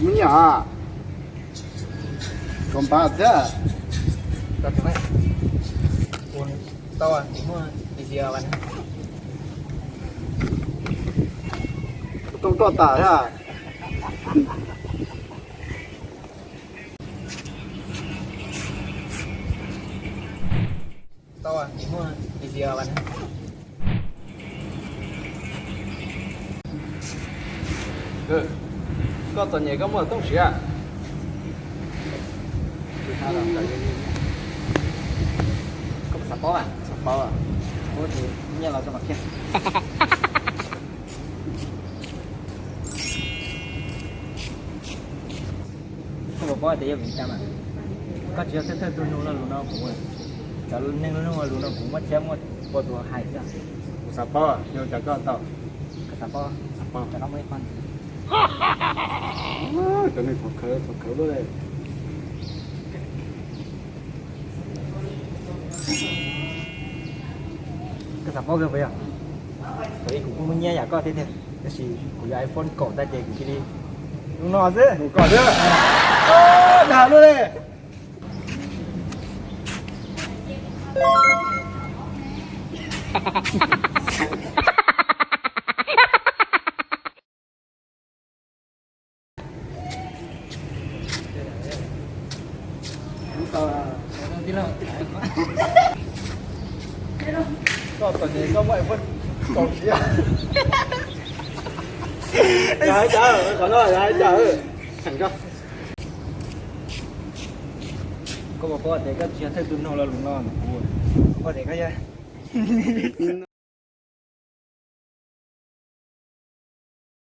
มึงอย่าคอมบ้าเด้อ ตัดไหมคุณตัวที่มั่วดีเซียวัน ต้องตัวตาใช่ไหม ตัวที่มั่วดีเซียวันก็ตอนนี้ก็มั่วต้องเสีย ก็สปอร์ต สปาร์ โอ้ทีเนี่ยเราจะมาเก็บเขาบอกว่าเดี๋ยวผมจำอ่ะก็เชื่อเธอตัวนู้นแล้วรู้น้องผมเลยแต่รู้นึงรู้น้องรู้น้องผมว่าแชมป์ว่าปวดหัวหายจ้ะ สปาร์เดี๋ยวจะก็ต่อ ก็สปอร์ตแต่เราไม่ฟัน จะไม่ถกเขินเลย ก็สปอร์ตกันไปอ่ะแต่อีกกูมึงเนี่ยอยากก็เท่ๆก็สิกูย้ายโฟนกดได้เจกูคิดดีลุงนอนซิ หนูก่อนเด้อด่าเลย ที่เรา ก็ตอนนี้ก็ไม่พ้นกองเชียร์อย่าให้จ่าขอโทษอย่าให้จ่าฉันก็ ก็บอกว่าเด็กก็เชียร์เธอดูน้องแล้วลุงนอนกูว่าเด็กก็ยัง